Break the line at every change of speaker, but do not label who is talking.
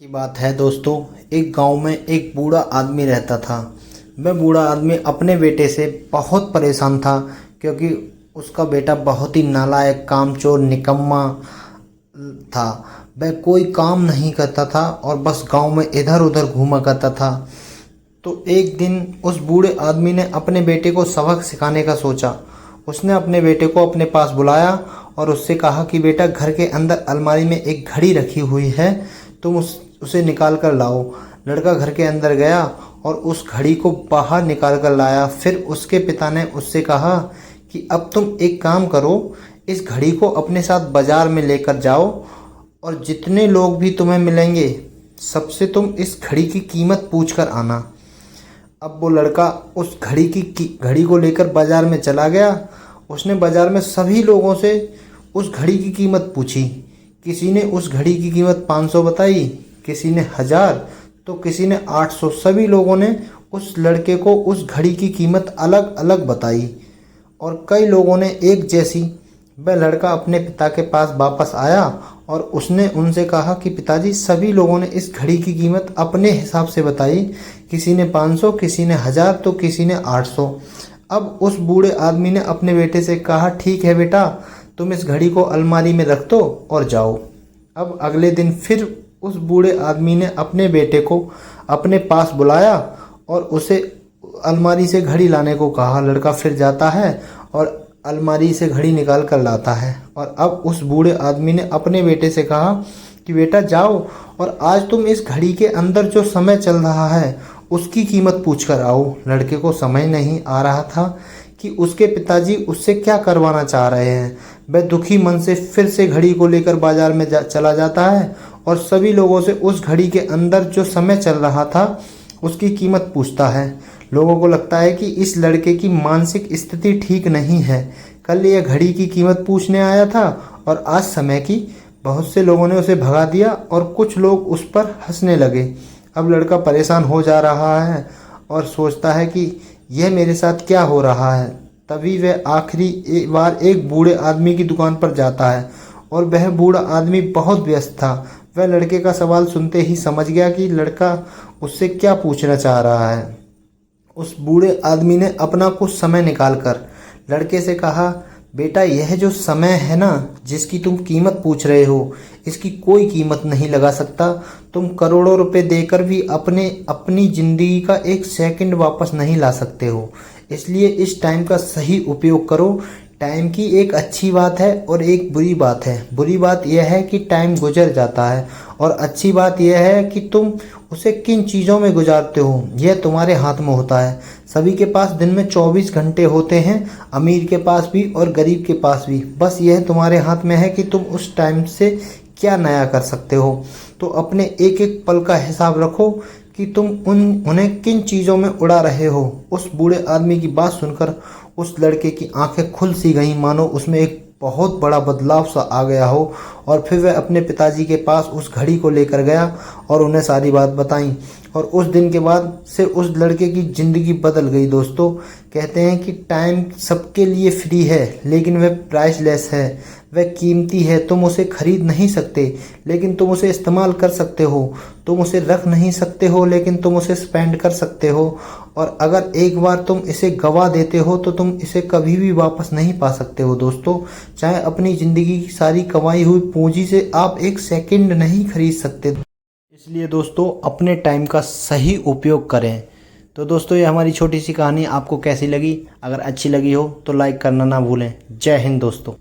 की बात है दोस्तों। एक गांव में एक बूढ़ा आदमी रहता था। वह बूढ़ा आदमी अपने बेटे से बहुत परेशान था, क्योंकि उसका बेटा बहुत ही नालायक, कामचोर, निकम्मा था। वह कोई काम नहीं करता था और बस गांव में इधर उधर घूमा करता था। तो एक दिन उस बूढ़े आदमी ने अपने बेटे को सबक सिखाने का सोचा। उसने अपने बेटे को अपने पास बुलाया और उससे कहा कि बेटा, घर के अंदर अलमारी में एक घड़ी रखी हुई है, तुम उसे निकाल कर लाओ। लड़का घर के अंदर गया और उस घड़ी को बाहर निकाल कर लाया। फिर उसके पिता ने उससे कहा कि अब तुम एक काम करो, इस घड़ी को अपने साथ बाजार में लेकर जाओ और जितने लोग भी तुम्हें मिलेंगे सबसे तुम इस घड़ी की कीमत पूछ कर आना। अब वो लड़का उस घड़ी को लेकर बाजार में चला गया। उसने बाजार में सभी लोगों से उस घड़ी की कीमत पूछी। किसी ने उस घड़ी की कीमत 500 बताई, किसी ने 1000, तो किसी ने 800। सभी लोगों ने उस लड़के को उस घड़ी की कीमत अलग अलग बताई और कई लोगों ने एक जैसी। वह लड़का अपने पिता के पास वापस आया और उसने उनसे कहा कि पिताजी, सभी लोगों ने इस घड़ी की कीमत अपने हिसाब से बताई। किसी ने 500, किसी ने 1000, तो किसी ने 800। अब उस बूढ़े आदमी ने अपने बेटे से कहा, ठीक है बेटा, तुम इस घड़ी को अलमारी में रख दो और जाओ। अब अगले दिन फिर उस बूढ़े आदमी ने अपने बेटे को अपने पास बुलाया और उसे अलमारी से घड़ी लाने को कहा। लड़का फिर जाता है और अलमारी से घड़ी निकाल कर लाता है। और अब उस बूढ़े आदमी ने अपने बेटे से कहा कि बेटा, जाओ और आज तुम इस घड़ी के अंदर जो समय चल रहा है उसकी कीमत पूछ कर आओ। लड़के को समझ नहीं आ रहा था कि उसके पिताजी उससे क्या करवाना चाह रहे हैं। वह दुखी मन से फिर से घड़ी को लेकर बाजार में चला जाता है और सभी लोगों से उस घड़ी के अंदर जो समय चल रहा था उसकी कीमत पूछता है। लोगों को लगता है कि इस लड़के की मानसिक स्थिति ठीक नहीं है। कल यह घड़ी की कीमत पूछने आया था और आज समय की। बहुत से लोगों ने उसे भगा दिया और कुछ लोग उस पर हंसने लगे। अब लड़का परेशान हो जा रहा है और सोचता है कि यह मेरे साथ क्या हो रहा है। तभी वह आखिरी बार एक बूढ़े आदमी की दुकान पर जाता है और वह बूढ़ा आदमी बहुत व्यस्त था। वह लड़के का सवाल सुनते ही समझ गया कि लड़का उससे क्या पूछना चाह रहा है। उस बूढ़े आदमी ने अपना कुछ समय निकालकर लड़के से कहा, बेटा, यह जो समय है ना, जिसकी तुम कीमत पूछ रहे हो, इसकी कोई कीमत नहीं लगा सकता। तुम करोड़ों रुपए देकर भी अपनी जिंदगी का एक सेकंड वापस नहीं ला सकते हो। इसलिए इस टाइम का सही उपयोग करो। टाइम की एक अच्छी बात है और एक बुरी बात है। बुरी बात यह है कि टाइम गुजर जाता है और अच्छी बात यह है कि तुम उसे किन चीज़ों में गुजारते हो, यह तुम्हारे हाथ में होता है। सभी के पास दिन में 24 घंटे होते हैं, अमीर के पास भी और गरीब के पास भी। बस यह तुम्हारे हाथ में है कि तुम उस टाइम से क्या नया कर सकते हो। तो अपने एक एक पल का हिसाब रखो कि तुम उन्हें किन चीज़ों में उड़ा रहे हो। उस बूढ़े आदमी की बात सुनकर उस लड़के की आंखें खुल सी गईं, मानो उसमें एक बहुत बड़ा बदलाव सा आ गया हो। और फिर वह अपने पिताजी के पास उस घड़ी को लेकर गया और उन्हें सारी बात बताई। और उस दिन के बाद से उस लड़के की ज़िंदगी बदल गई। दोस्तों, कहते हैं कि टाइम सबके लिए फ्री है, लेकिन वह प्राइसलेस है। वह कीमती है। तुम उसे खरीद नहीं सकते, लेकिन तुम उसे इस्तेमाल कर सकते हो। तुम उसे रख नहीं सकते हो, लेकिन तुम उसे स्पेंड कर सकते हो। और अगर एक बार तुम इसे गवा देते हो तो तुम इसे कभी भी वापस नहीं पा सकते हो। दोस्तों, चाहे अपनी ज़िंदगी की सारी कमाई हुई पूंजी से आप एक सेकंड नहीं खरीद सकते। इसलिए दोस्तों, अपने टाइम का सही उपयोग करें। तो दोस्तों, ये हमारी छोटी सी कहानी आपको कैसी लगी? अगर अच्छी लगी हो तो लाइक करना ना भूलें। जय हिंद दोस्तों।